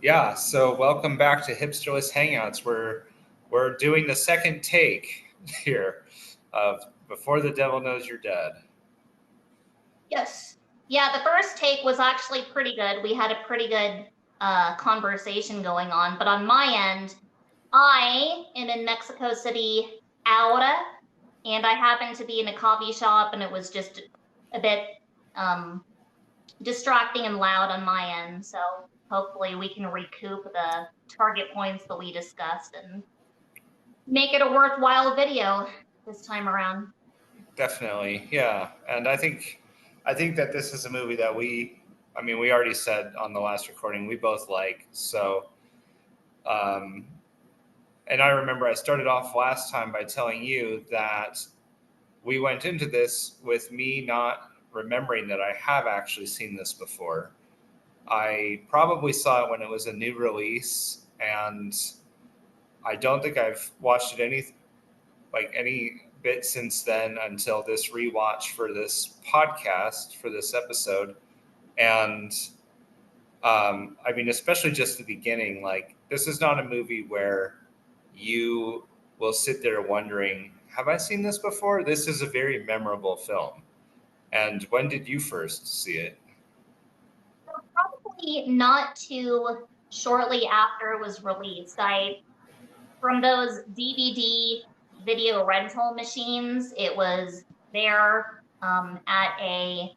Yeah, so welcome back to Hipsterless Hangouts. We're doing the second take here of Before the Devil Knows You're Dead. Yes. Yeah, the first take was actually pretty good. We had a pretty good conversation going on. But on my end, I am in Mexico City, ahora, and I happened to be in a coffee shop, and it was just a bit distracting and loud on my end. So hopefully we can recoup the target points that we discussed and make it a worthwhile video this time around. Definitely, yeah. And I think that this is a movie that we already said on the last recording we both like. So, and I remember I started off last time by telling you that we went into this with me not remembering that I have actually seen this before. I probably saw it when it was a new release, and I don't think I've watched it any bit since then until this rewatch for this podcast for this episode. And especially just the beginning, like this is not a movie where you will sit there wondering, have I seen this before? This is a very memorable film. And when did you first see it? Probably not too shortly after it was released. From those DVD video rental machines, it was there at a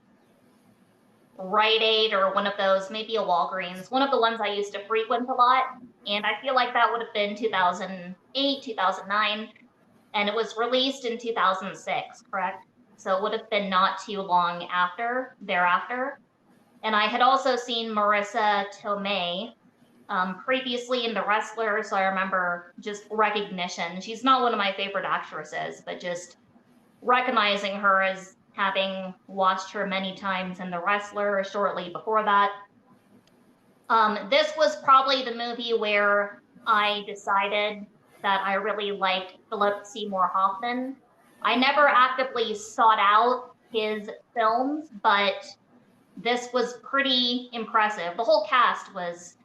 Rite Aid or one of those, maybe a Walgreens, one of the ones I used to frequent a lot. And I feel like that would have been 2008, 2009. And it was released in 2006, correct? So it would have been not too long thereafter. And I had also seen Marissa Tomei previously in The Wrestler, so I remember just recognition. She's not one of my favorite actresses, but just recognizing her as having watched her many times in The Wrestler shortly before that. This was probably the movie where I decided that I really liked Philip Seymour Hoffman. I never actively sought out his films, but this was pretty impressive. The whole cast was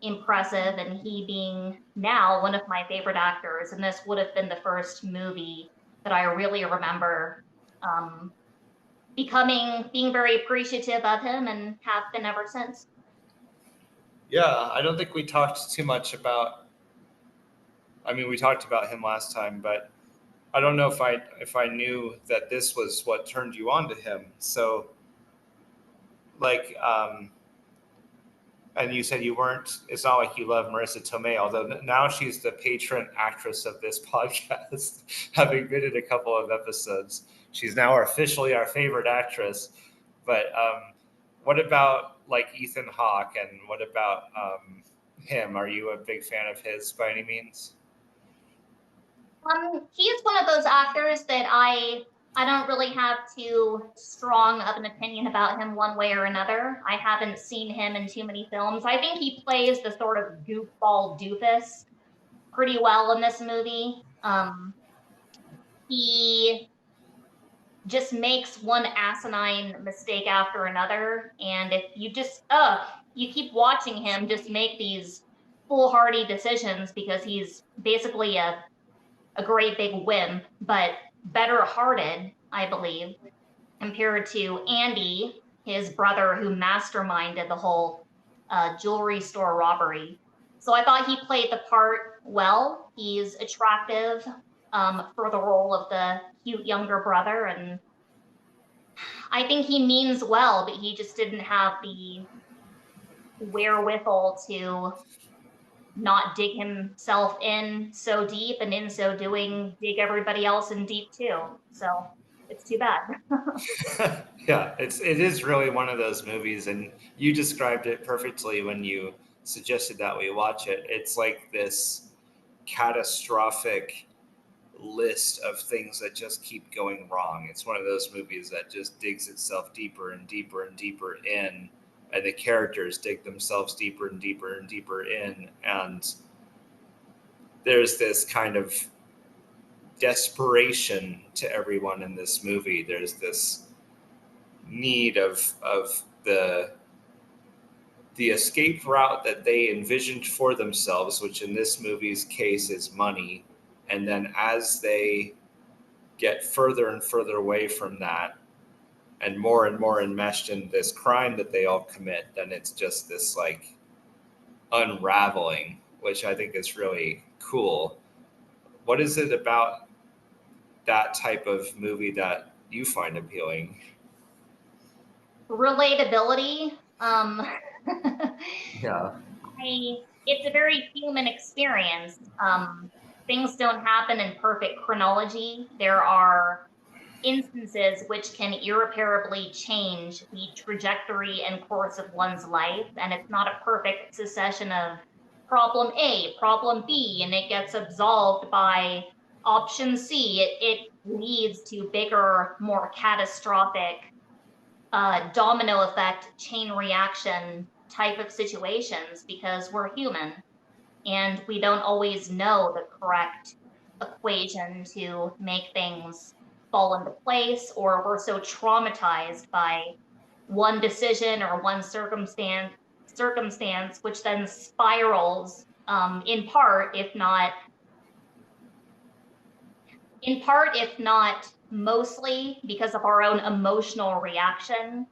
impressive, and he being now one of my favorite actors, and this would have been the first movie that I really remember being very appreciative of him and have been ever since. Yeah, I don't think we talked too much about. We talked about him last time, but I don't know if I knew that this was what turned you on to him. So, like, and you said you weren't. It's not like you love Marissa Tomei, although now she's the patron actress of this podcast, having been in a couple of episodes. She's now officially our favorite actress. But what about like Ethan Hawke, and what about him? Are you a big fan of his by any means? He is one of those actors that I don't really have too strong of an opinion about him one way or another. I haven't seen him in too many films. I think he plays the sort of goofball doofus pretty well in this movie. He just makes one asinine mistake after another, and if you just you keep watching him just make these foolhardy decisions because he's basically a great big wimp, but better hearted, I believe, compared to Andy, his brother, who masterminded the whole jewelry store robbery. So I thought he played the part well. He's attractive for the role of the cute younger brother, and I think he means well, but he just didn't have the wherewithal to not dig himself in so deep, and in so doing dig everybody else in deep too. So it's too bad. Yeah, it is really one of those movies, and you described it perfectly when you suggested that we watch it. It's like this catastrophic list of things that just keep going wrong. It's one of those movies that just digs itself deeper and deeper and deeper in, and the characters dig themselves deeper and deeper and deeper in, and there's this kind of desperation to everyone in this movie. There's this need of the the escape route that they envisioned for themselves, which in this movie's case is money, and then as they get further and further away from that and more enmeshed in this crime that they all commit, then it's just this like unraveling, which I think is really cool. What is it about that type of movie that you find appealing? Relatability. Yeah. It's a very human experience. Things don't happen in perfect chronology. There are instances which can irreparably change the trajectory and course of one's life. And it's not a perfect succession of problem A, problem B, and it gets absolved by option C. It leads to bigger, more catastrophic domino effect, chain reaction type of situations because we're human and we don't always know the correct equation to make things fall into place, or we're so traumatized by one decision or one circumstance which then spirals in part if not mostly because of our own emotional reaction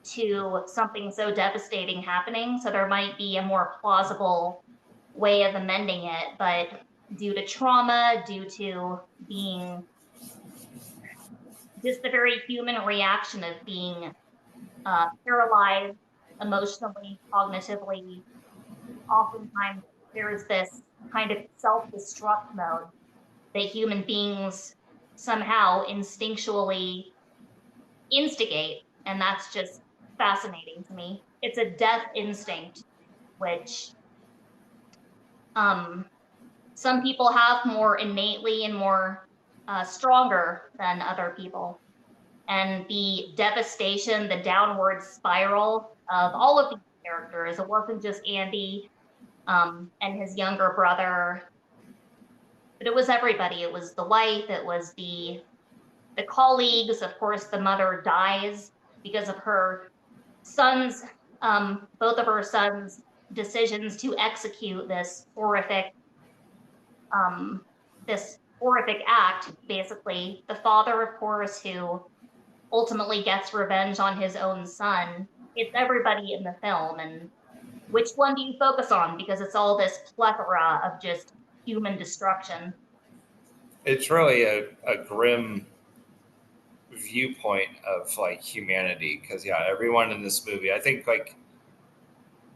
to something so devastating happening. So there might be a more plausible way of amending it, but due to trauma, due to being just the very human reaction of being paralyzed emotionally, cognitively, oftentimes there is this kind of self-destruct mode that human beings somehow instinctually instigate. And that's just fascinating to me. It's a death instinct, which some people have more innately and more stronger than other people. And the devastation, the downward spiral of all of these characters, it wasn't just Andy and his younger brother, but it was everybody. It was the wife, it was the colleagues. Of course, the mother dies because of her son's, both of her sons' decisions to execute this horrific act. Basically, the father, of course, who ultimately gets revenge on his own son. It's everybody in the film, and which one do you focus on? Because it's all this plethora of just human destruction. It's really a grim viewpoint of like humanity because yeah, everyone in this movie, I think like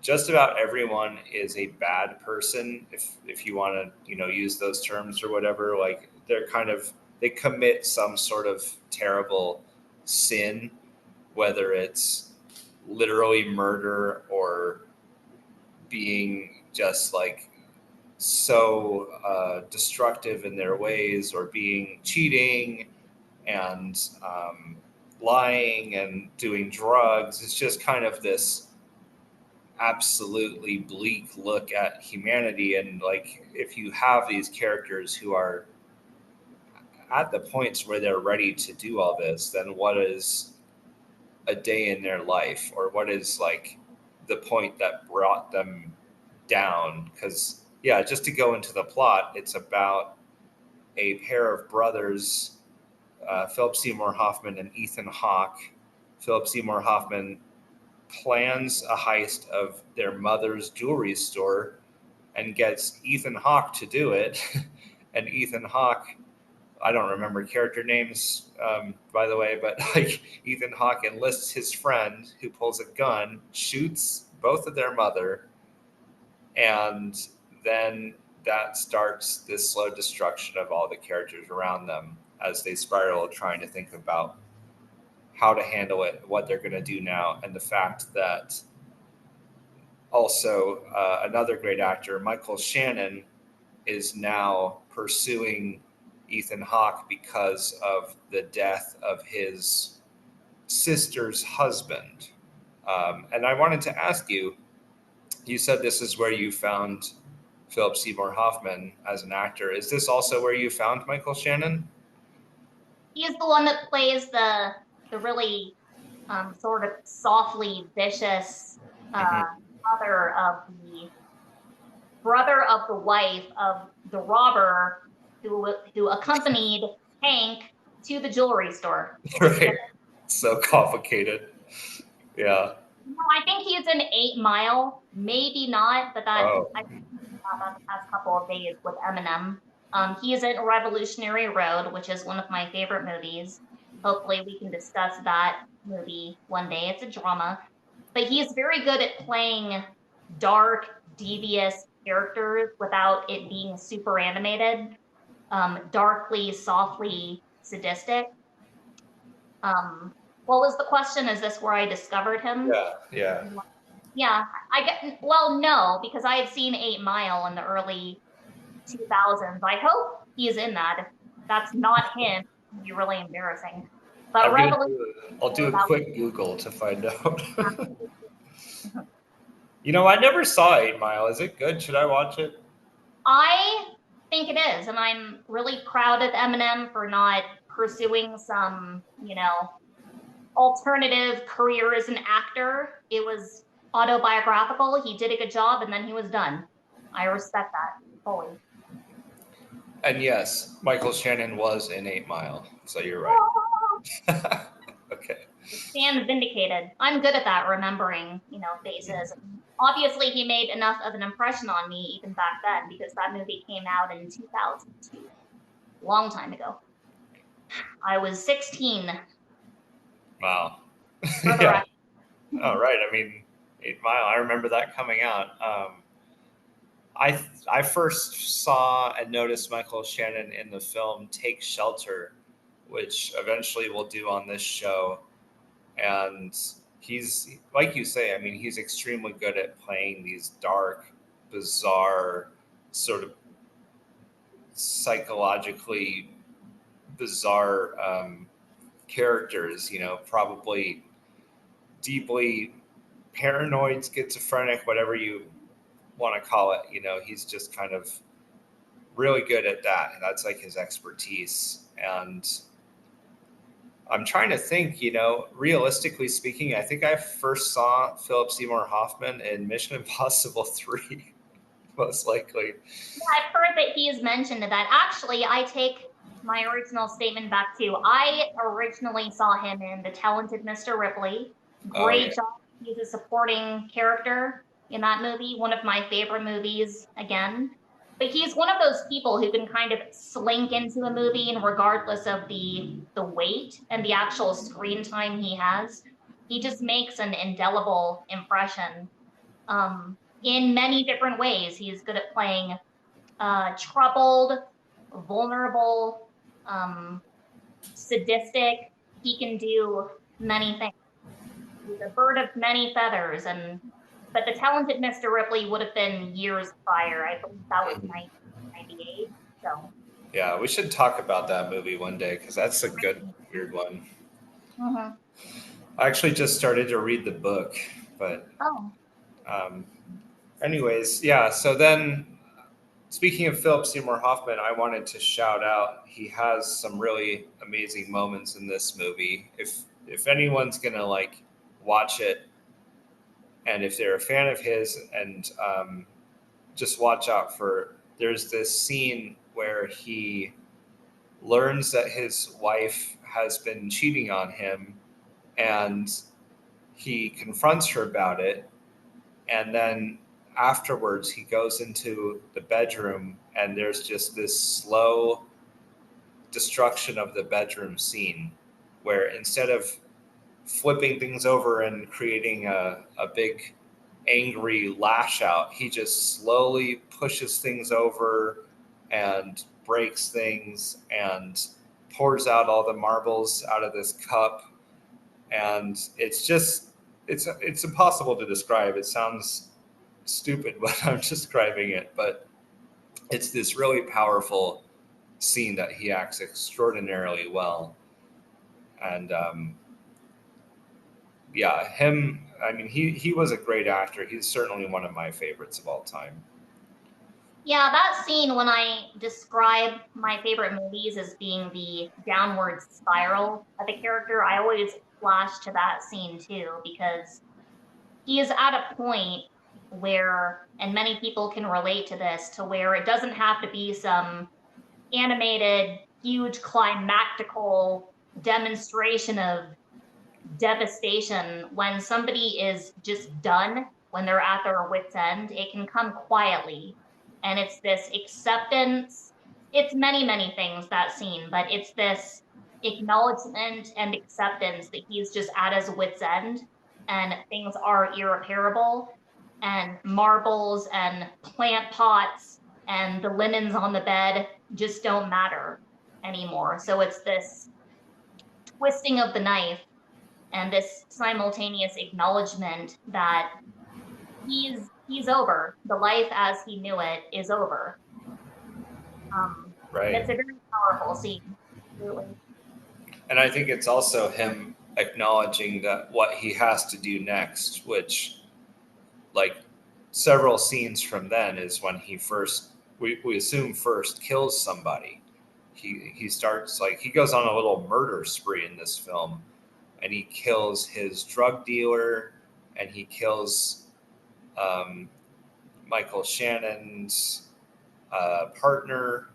just about everyone is a bad person if you want to use those terms or whatever. Like they're kind of, they commit some sort of terrible sin, whether it's literally murder or being just like so destructive in their ways, or being cheating and lying and doing drugs. It's just kind of this absolutely bleak look at humanity. And like, if you have these characters who are at the points where they're ready to do all this, then what is a day in their life, or what is like the point that brought them down? Because yeah, just to go into the plot, it's about a pair of brothers, Philip Seymour Hoffman and Ethan Hawke. Philip Seymour Hoffman plans a heist of their mother's jewelry store and gets Ethan Hawke to do it. And Ethan Hawke, I don't remember character names, by the way, but like Ethan Hawke enlists his friend who pulls a gun, shoots both of their mother, and then that starts this slow destruction of all the characters around them as they spiral, trying to think about how to handle it, what they're going to do now, and the fact that also another great actor, Michael Shannon, is now pursuing Ethan Hawke because of the death of his sister's husband. And I wanted to ask you, you said this is where you found Philip Seymour Hoffman as an actor. Is this also where you found Michael Shannon? He is the one that plays the really sort of softly vicious Mm-hmm. the brother of the wife of the robber who accompanied Hank to the jewelry store. Right. So complicated. Yeah. No, I think he's in 8 Mile, maybe not, but I Oh, about that the past couple of days with Eminem. He is in Revolutionary Road, which is one of my favorite movies. Hopefully, we can discuss that movie one day. It's a drama, but he is very good at playing dark, devious characters without it being super animated, darkly, softly sadistic. What was the question? Is this where I discovered him? yeah, yeah. Yeah, I get, well, no, because I had seen 8 Mile in the early 2000s. I hope he's in that. If that's not him, it'd be really embarrassing. But I'm gonna Revolution, I'll do a that quick Google to find out. was, You know, I never saw 8 Mile. Is it good? Should I watch it? I think it is, and I'm really proud of Eminem for not pursuing some, alternative career as an actor. It was autobiographical. He did a good job, and then he was done. I respect that fully. And yes, Michael Shannon was in 8 Mile, so you're right. Okay. Stand vindicated. I'm good at that, remembering, faces. Obviously, he made enough of an impression on me even back then because that movie came out in 2002, long time ago. I was 16. Wow. For the Yeah. record. Oh, right. I mean, 8 Mile. I remember that coming out. I first saw and noticed Michael Shannon in the film Take Shelter, which eventually we'll do on this show. And he's, like you say, I mean, he's extremely good at playing these dark, bizarre, sort of psychologically bizarre characters, probably deeply paranoid, schizophrenic, whatever you want to call it. He's just kind of really good at that. And that's like his expertise. And I'm trying to think, realistically speaking, I think I first saw Philip Seymour Hoffman in Mission Impossible 3, most likely. Yeah, I've heard that he has mentioned that. Actually, I take my original statement back too. I originally saw him in The Talented Mr. Ripley. Oh, yeah. Great job. He's a supporting character in that movie, one of my favorite movies again. But he's one of those people who can kind of slink into a movie, and regardless of the weight and the actual screen time he has, he just makes an indelible impression. In many different ways. He's good at playing troubled, vulnerable, um, sadistic. He can do many things. He's a bird of many feathers, but The Talented Mr. Ripley would have been years prior. I believe that was 1998. So. Yeah, we should talk about that movie one day because that's a good, weird one. Mm-hmm. I actually just started to read the book, but Oh. um, anyways, yeah. So then, speaking of Philip Seymour Hoffman, I wanted to shout out. He has some really amazing moments in this movie. If anyone's gonna like watch it, and if they're a fan of his, and just watch out for. There's this scene where he learns that his wife has been cheating on him, and he confronts her about it, and then afterwards he goes into the bedroom and there's just this slow destruction of the bedroom scene where instead of flipping things over and creating a big angry lash out, he just slowly pushes things over and breaks things and pours out all the marbles out of this cup. And it's impossible to describe. It sounds stupid when I'm describing it, but it's this really powerful scene that he acts extraordinarily well. And yeah, him. I mean, he was a great actor. He's certainly one of my favorites of all time. Yeah, that scene when I describe my favorite movies as being the downward spiral of a character, I always flash to that scene too, because he is at a point where, and many people can relate to this, to where it doesn't have to be some animated, huge climactical demonstration of devastation. When somebody is just done, when they're at their wits' end, it can come quietly. And it's this acceptance. It's many, many things, that scene, but it's this acknowledgement and acceptance that he's just at his wits' end and things are irreparable. And marbles and plant pots and the linens on the bed just don't matter anymore. So it's this twisting of the knife and this simultaneous acknowledgement that he's over. The life as he knew it is over. And it's Right. a very powerful scene, really. And I think it's also him acknowledging that what he has to do next, which, like, several scenes from then is when he first, we assume first kills somebody. He starts, like, he goes on a little murder spree in this film, and he kills his drug dealer, and he kills um, Michael Shannon's partner,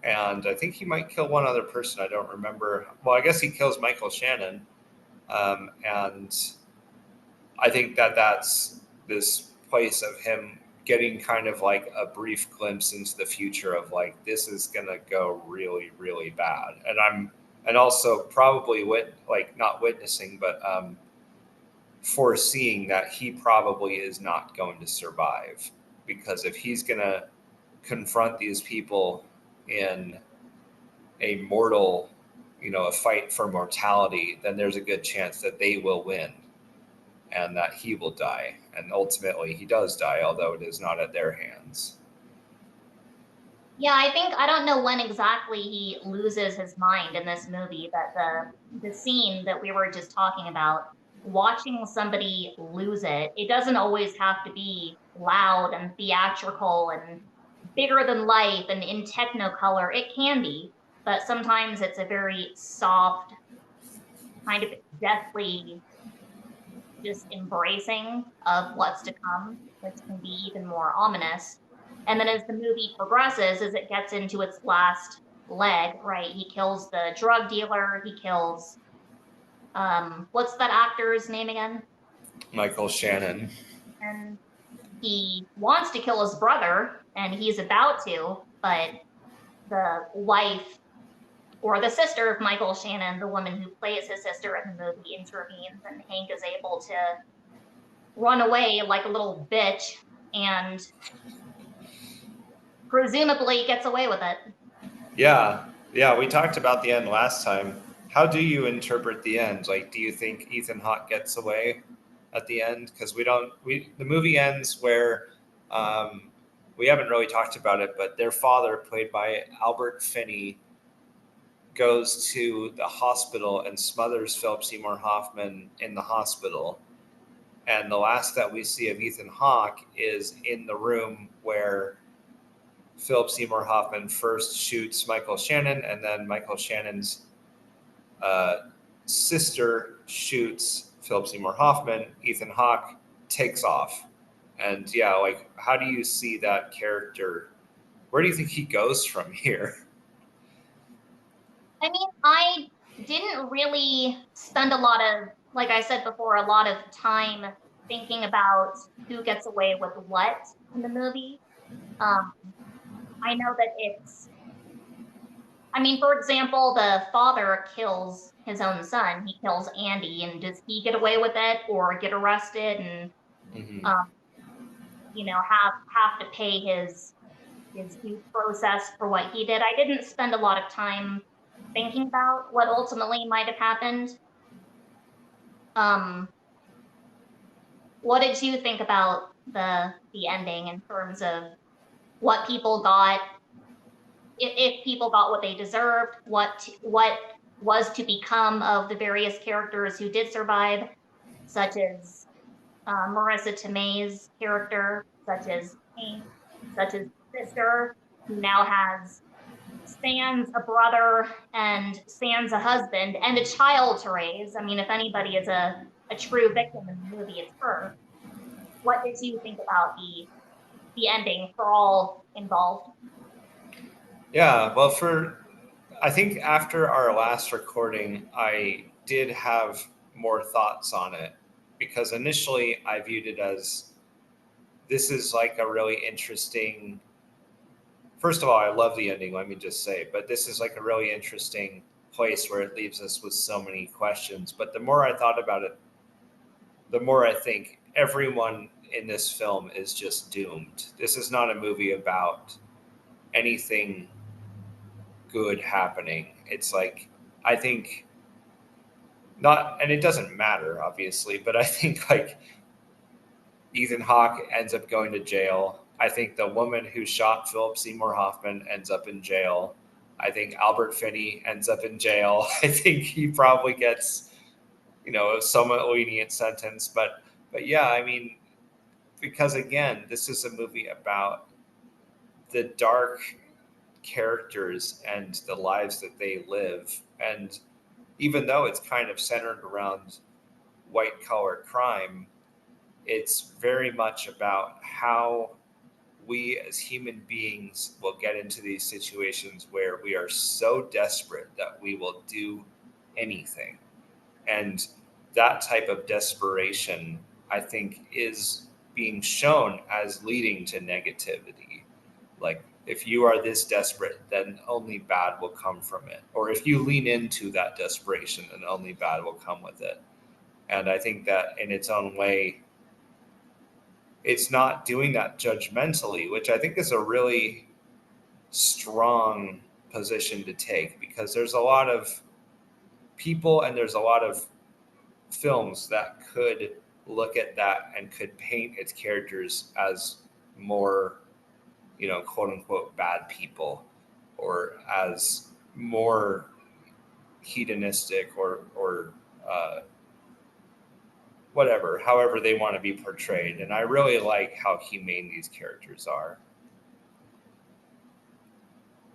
and I think he might kill one other person. I don't remember. Well, I guess he kills Michael Shannon, and I think that that's this place of him getting kind of like a brief glimpse into the future of, like, this is gonna go really, really bad, and also probably like not witnessing, but foreseeing that he probably is not going to survive, because if he's gonna confront these people in a mortal, a fight for mortality, then there's a good chance that they will win and that he will die. And ultimately, he does die, although it is not at their hands. Yeah, I don't know when exactly he loses his mind in this movie, but the scene that we were just talking about, watching somebody lose it, it doesn't always have to be loud and theatrical and bigger than life and in technicolor. It can be, but sometimes it's a very soft, kind of deathly, just embracing of what's to come, which can be even more ominous. And then as the movie progresses, as it gets into its last leg, right, he kills the drug dealer, he kills, what's that actor's name again? Michael Shannon. And he wants to kill his brother, and he's about to, but the wife or the sister of Michael Shannon, the woman who plays his sister in the movie, intervenes, and Hank is able to run away like a little bitch and presumably gets away with it. Yeah. Yeah. We talked about the end last time. How do you interpret the end? Like, do you think Ethan Hawke gets away at the end? Because the movie ends where, we haven't really talked about it, but their father, played by Albert Finney, goes to the hospital and smothers Philip Seymour Hoffman in the hospital. And the last that we see of Ethan Hawke is in the room where Philip Seymour Hoffman first shoots Michael Shannon, and then Michael Shannon's sister shoots Philip Seymour Hoffman. Ethan Hawke takes off. And yeah, like, how do you see that character? Where do you think he goes from here? I mean, I didn't really spend a lot of, like I said before, a lot of time thinking about who gets away with what in the movie. Um, I know that I mean, for example, the father kills his own son. He kills Andy, and does he get away with it or get arrested and, Mm-hmm. um, have to pay his due process for what he did? I didn't spend a lot of time thinking about what ultimately might have happened. Um, what did you think about the ending in terms of what people got, if people got what they deserved, what was to become of the various characters who did survive, such as Marissa Tomei's character, such as Hank, such as sister, who now has sans a brother and sans a husband and a child to raise. I mean, if anybody is a true victim in the movie, it's her. what did you think about the ending for all involved? Yeah, well, I think after our last recording, I did have more thoughts on it because initially I viewed it as this is like a really interesting. First of all, I love the ending, let me just say, but this is like a really interesting place where it leaves us with so many questions. But the more I thought about it, the more I think everyone in this film is just doomed. This is not a movie about anything good happening. It's like, I think not, and it doesn't matter, obviously, but I think like Ethan Hawke ends up going to jail. I think the woman who shot Philip Seymour Hoffman ends up in jail. I think Albert Finney ends up in jail. I think he probably gets, a somewhat lenient sentence. But yeah, I mean, because again, this is a movie about the dark characters and the lives that they live. And even though it's kind of centered around white collar crime, it's very much about how we as human beings will get into these situations where we are so desperate that we will do anything. And that type of desperation, I think, is being shown as leading to negativity. Like, if you are this desperate, then only bad will come from it. Or if you lean into that desperation, then only bad will come with it. And I think that in its own way, it's not doing that judgmentally, which I think is a really strong position to take because there's a lot of people and there's a lot of films that could look at that and could paint its characters as more, quote unquote, bad people or as more hedonistic or whatever, however they want to be portrayed. And I really like how humane these characters are.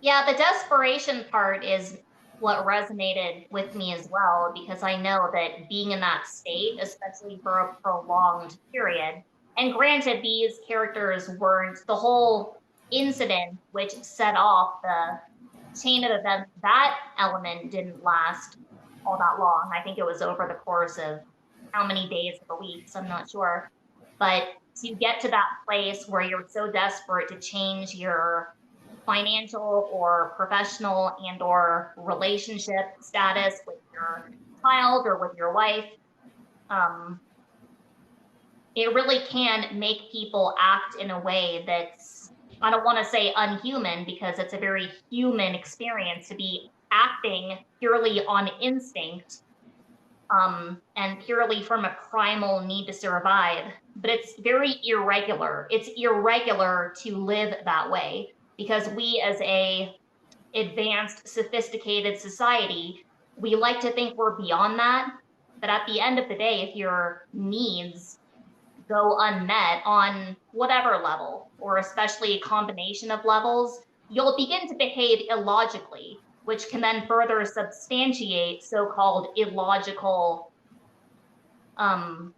Yeah, the desperation part is what resonated with me as well, because I know that being in that state, especially for a prolonged period, and granted, these characters weren't the whole incident which set off the chain of events, that element didn't last all that long. I think it was over the course of how many days of the weeks, I'm not sure. But to get to that place where you're so desperate to change your financial or professional and or relationship status with your child or with your wife, um, it really can make people act in a way that's, I don't want to say unhuman because it's a very human experience to be acting purely on instinct, and purely from a primal need to survive. But it's very irregular. It's irregular to live that way because we, as a advanced, sophisticated society, we like to think we're beyond that. But at the end of the day, if your needs go unmet on whatever level, or especially a combination of levels, you'll begin to behave illogically, which can then further substantiate so-called illogical um,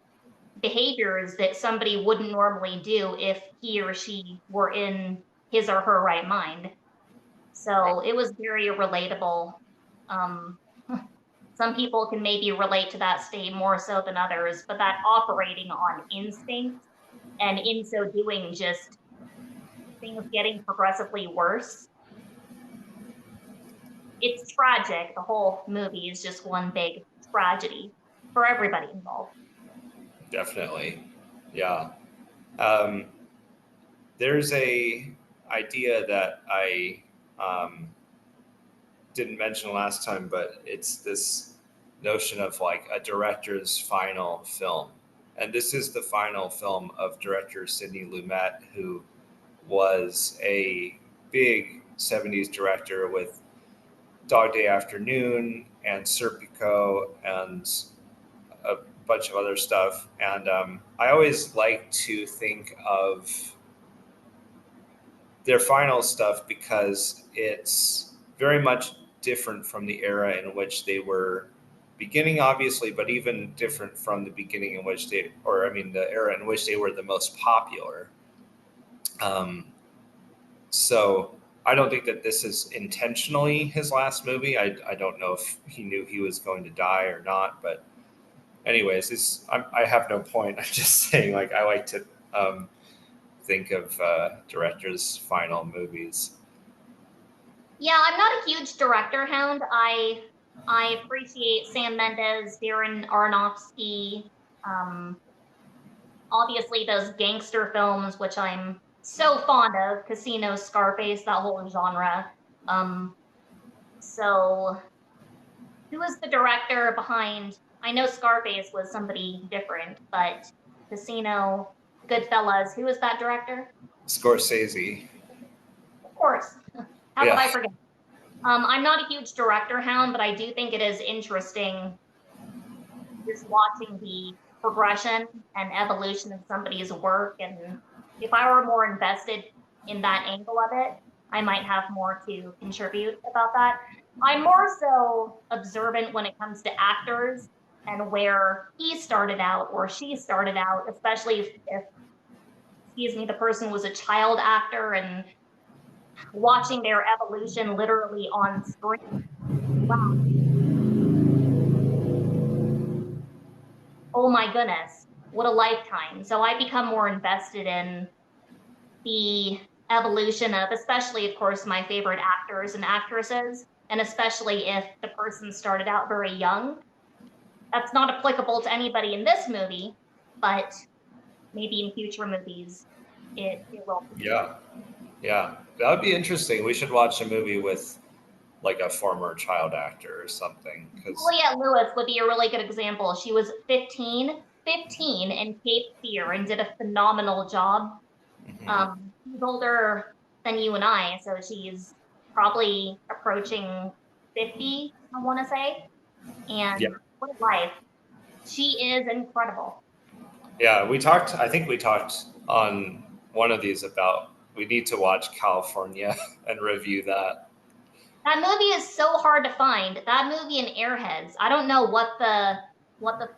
behaviors that somebody wouldn't normally do if he or she were in his or her right mind. So it was very relatable. Um, some people can maybe relate to that state more so than others, but that operating on instinct and in so doing, just things getting progressively worse. It's tragic. The whole movie is just one big tragedy for everybody involved. Definitely. Yeah. Um, there's a idea that I didn't mention last time, but it's this notion of like a director's final film. And this is the final film of director Sidney Lumet, who was a big 70s director with Dog Day Afternoon and Serpico and a bunch of other stuff. And I always like to think of their final stuff because it's very much different from the era in which they were beginning, obviously, but even different from the beginning in which the era in which they were the most popular. So I don't think that this is intentionally his last movie. I don't know if he knew he was going to die or not, but anyways, I have no point. I'm just saying, like, I like to think of directors' final movies. Yeah, I'm not a huge director hound. I appreciate Sam Mendes, Darren Aronofsky, um, obviously those gangster films, which I'm so fond of, Casino, Scarface, that whole genre. Um, so who is the director behind? I know Scarface was somebody different, but Casino, Goodfellas, who is that director? Scorsese. Of course. How could Yeah. I forget? I'm not a huge director hound, but I do think it is interesting just watching the progression and evolution of somebody's work. And if I were more invested in that angle of it, I might have more to contribute about that. I'm more so observant when it comes to actors and where he started out or she started out, especially if excuse me, the person was a child actor and watching their evolution literally on screen. Wow. Oh my goodness, what a lifetime. So I become more invested in the evolution of, especially, of course, my favorite actors and actresses, and especially if the person started out very young. That's not applicable to anybody in this movie, but maybe in future movies it will. Yeah. Yeah. That would be interesting. We should watch a movie with like a former child actor or something. Because Juliette Lewis would be a really good example. She was 15 in Cape Fear and did a phenomenal job. She's older than you and I, so she's probably approaching 50, I want to say. yeah. And what a life. She is incredible. Yeah. I think we talked on one of these about we need to watch California and review that. That movie is so hard to find. That movie and Airheads. I don't know what the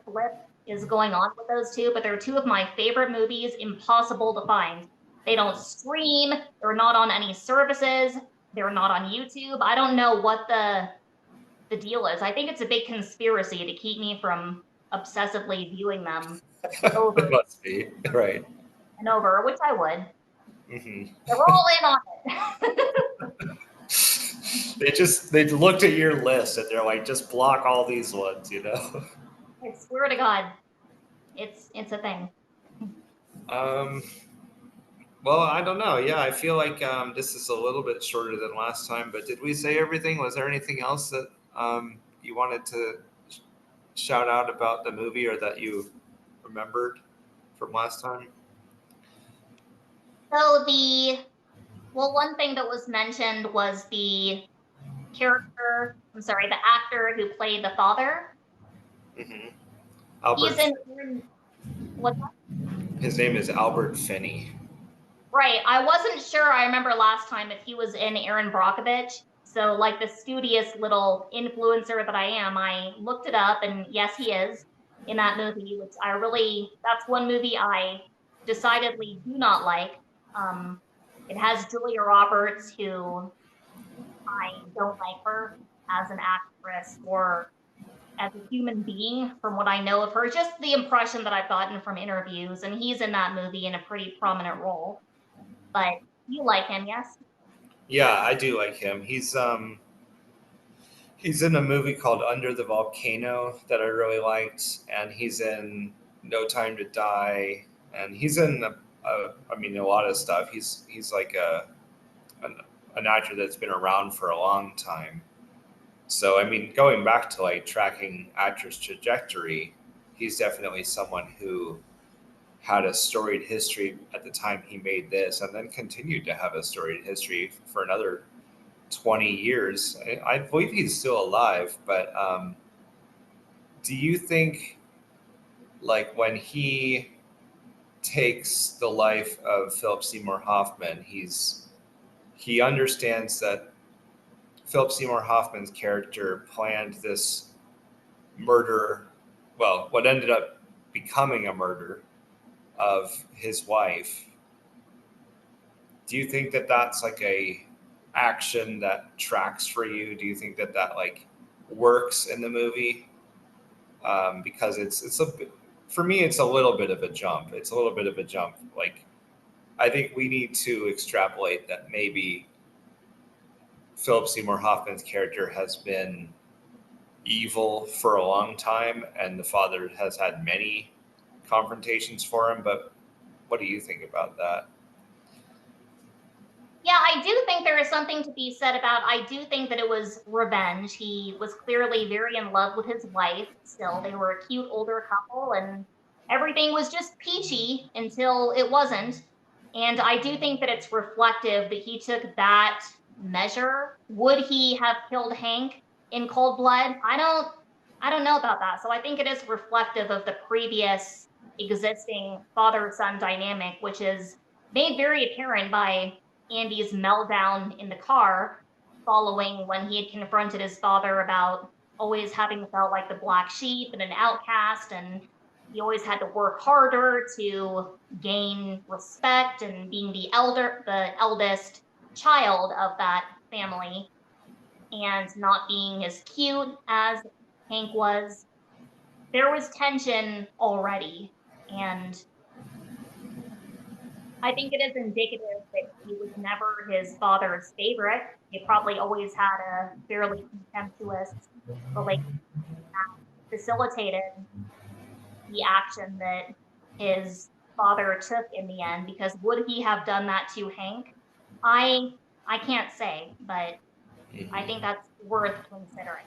flip is going on with those two, but they're two of my favorite movies, impossible to find. They don't stream, they're not on any services, they're not on YouTube. I don't know what the deal is. I think it's a big conspiracy to keep me from obsessively viewing them It over must be. Right. and over, which I would. Hmm. They're all in on it. They looked at your list and they're like, just block all these ones, you know? I swear to God, it's a thing. Um, well, I don't know. Yeah, I feel like this is a little bit shorter than last time, but did we say everything? Was there anything else that you wanted to shout out about the movie or that you remembered from last time? So one thing that was mentioned was the the actor who played the father. Hmm. He's Albert. in what His name is Albert Finney. right. I wasn't sure. I remember last time if he was in Aaron Brockovich. So, like the studious little influencer that I am, I looked it up, and yes, he is in that movie, which that's one movie I decidedly do not like. Um, it has Julia Roberts, who I don't like her as an actress or as a human being from what I know of her, just the impression that I've gotten from interviews. And he's in that movie in a pretty prominent role. But you like him, yes? Yeah, I do like him. He's in a movie called Under the Volcano that I really liked, and he's in No Time to Die, and he's in a lot of stuff. He's like an, an actor that's been around for a long time. So I mean, going back to like tracking actors' trajectory, he's definitely someone who had a storied history at the time he made this, and then continued to have a storied history for another 20 years. I believe he's still alive, but do you think, like, when he takes the life of Philip Seymour Hoffman, he understands that Philip Seymour Hoffman's character planned this murder, well, what ended up becoming a murder of his wife. Do you think that that's like a action that tracks for you? Do you think that that like works in the movie? Because it's a for me it's a little bit of a jump. It's a little bit of a jump. Like I think we need to extrapolate that maybe Philip Seymour Hoffman's character has been evil for a long time, and the father has had many confrontations for him. But what do you think about that? Yeah, I do think there is something to be said about, I do think that it was revenge. He was clearly very in love with his wife still. They were a cute older couple and everything was just peachy until it wasn't. And I do think that it's reflective that he took that measure. Would he have killed Hank in cold blood? I don't know about that. So I think it is reflective of the previous existing father-son dynamic, which is made very apparent by Andy's meltdown in the car following when he had confronted his father about always having felt like the black sheep and an outcast, and he always had to work harder to gain respect and being the eldest child of that family and not being as cute as Hank was. There was tension already, and I think it is indicative that he was never his father's favorite. They probably always had a fairly contemptuous relationship that facilitated the action that his father took in the end. Because would he have done that to Hank? I I can't say, but I think Mhm. that's worth considering.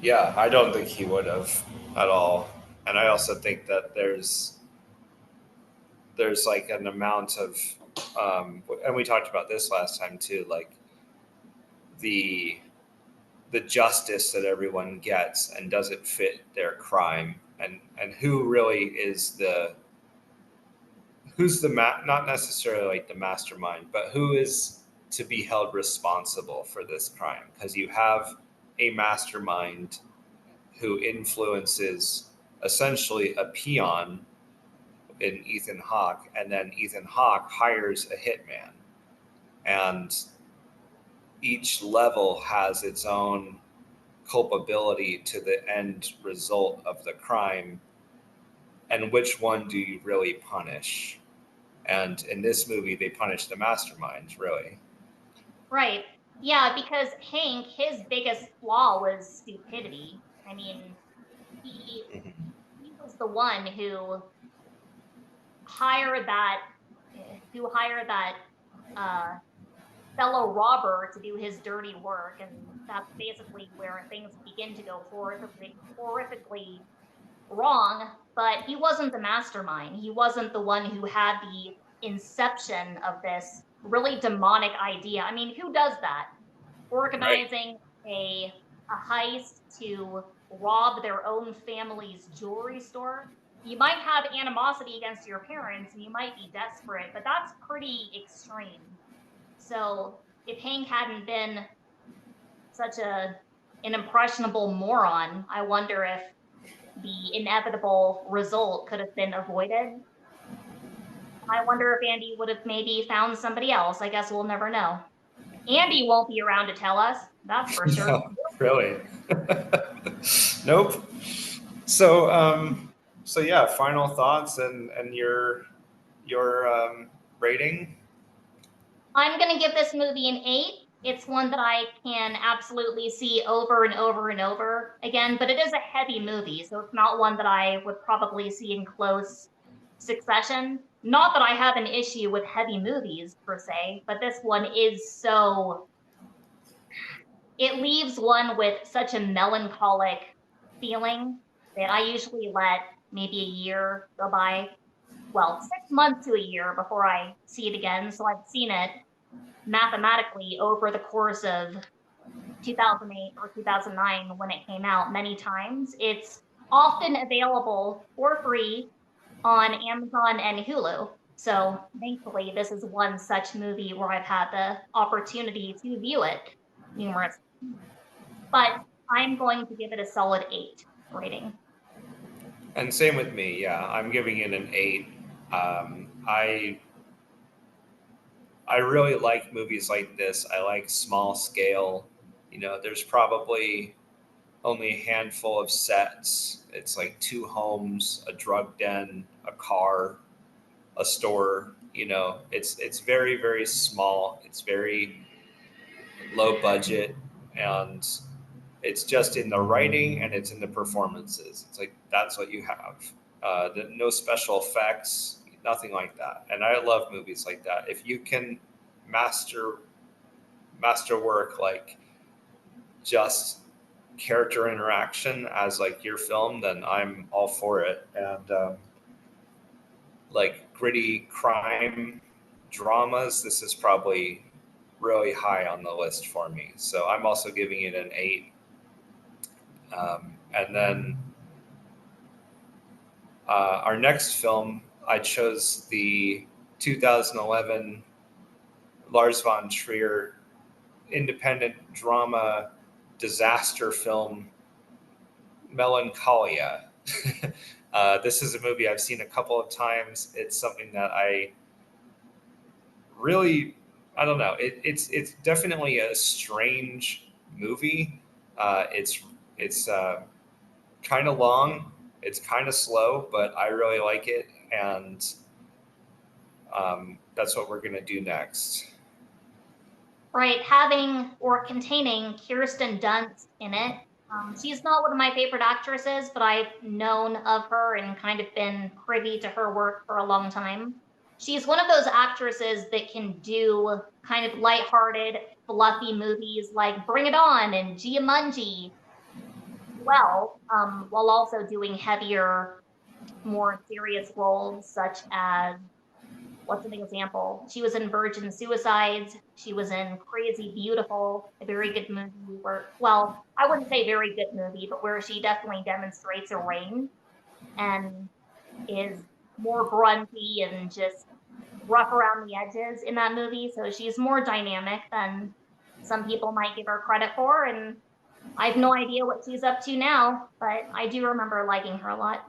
Yeah, I don't think he would have at all. And I also think that there's like an amount of and we talked about this last time too, like the the justice that everyone gets and does it fit their crime, and who really is the who's the not necessarily like the mastermind, but who is to be held responsible for this crime, because you have a mastermind who influences essentially a peon in Ethan Hawke, and then Ethan Hawke hires a hitman, and each level has its own culpability to the end result of the crime, and which one do you really punish? And in this movie, they punish the masterminds, really. Right. Yeah, because Hank, his biggest flaw was stupidity. I mean, he Mhm. he was the one hire that who hired that uh, fellow robber to do his dirty work, and that's basically where things begin to go horrifically wrong. But he wasn't the mastermind. He wasn't the one who had the inception of this really demonic idea. I mean, who does that? Right. Organizing a heist to rob their own family's jewelry store. You might have animosity against your parents and you might be desperate, but that's pretty extreme. So if Hank hadn't been such an impressionable moron, I wonder if the inevitable result could have been avoided. I wonder if Andy would have maybe found somebody else. I guess we'll never know. Andy won't be around to tell us, that's for sure. No, really. Nope. So, so yeah, final thoughts and your rating. I'm going to give this movie an 8. It's one that I can absolutely see over and over and over again, but it is a heavy movie, so it's not one that I would probably see in close succession. Not that I have an issue with heavy movies per se, but this one is so, it leaves one with such a melancholic feeling that I usually let maybe a year go by. Well, 6 months to a year before I see it again. So I've seen it mathematically over the course of 2008 or 2009 when it came out many times. It's often available for free on Amazon and Hulu. So thankfully, this is one such movie where I've had the opportunity to view it numerous. But I'm going to give it a solid 8 rating. And same with me. Yeah, I'm giving it an 8. I really like movies like this. I like small scale. There's probably only a handful of sets. It's like 2 homes, a drug den, a car, a store. It's very, very small. It's very low budget, and it's just in the writing and it's in the performances. It's like that's what you have. No special effects, nothing like that. And I love movies like that. If you can master work like just character interaction as like your film, then I'm all for it. And like gritty crime dramas, this is probably really high on the list for me. So I'm also giving it an 8. And then our next film, I chose the 2011 Lars von Trier independent drama disaster film, Melancholia. This is a movie I've seen a couple of times. It's something that I really, I don't know. It's definitely a strange movie. It's kind of long. It's kind of slow, but I really like it, and that's what we're gonna do next. Right, having or containing Kirsten Dunst in it. She's not one of my favorite actresses, but I've known of her and kind of been privy to her work for a long time. She's one of those actresses that can do kind of lighthearted, fluffy movies like Bring It On and Jumanji well, while also doing heavier, more serious roles such as what's an example? She was in Virgin Suicides. She was in Crazy Beautiful, a very good movie where, well, I wouldn't say very good movie, but where she definitely demonstrates a range and is more grunty and just rough around the edges in that movie. So she's more dynamic than some people might give her credit for. And I have no idea what she's up to now, but I do remember liking her a lot.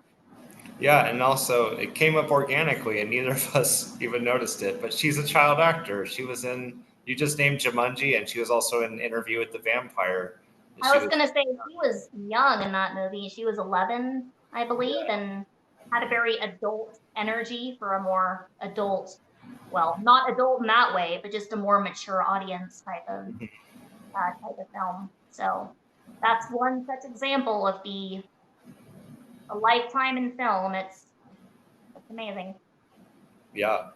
Yeah, and also it came up organically, and neither of us even noticed it. But she's a child actor. She was in. You just named Jumanji, and she was also in Interview with the Vampire. I was gonna say she was young in that movie. She was 11, I believe, and had a very adult energy for a more adult, well, not adult in that way, but just a more mature audience type of film. So that's one such example of a lifetime in film. It's amazing. Yeah.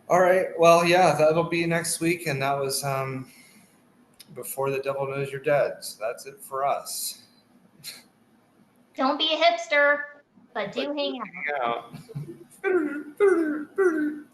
All right. Well, yeah, that'll be next week, and that was Before the Devil Knows You're Dead. So that's it for us. Don't be a hipster, but do hang out. Yeah.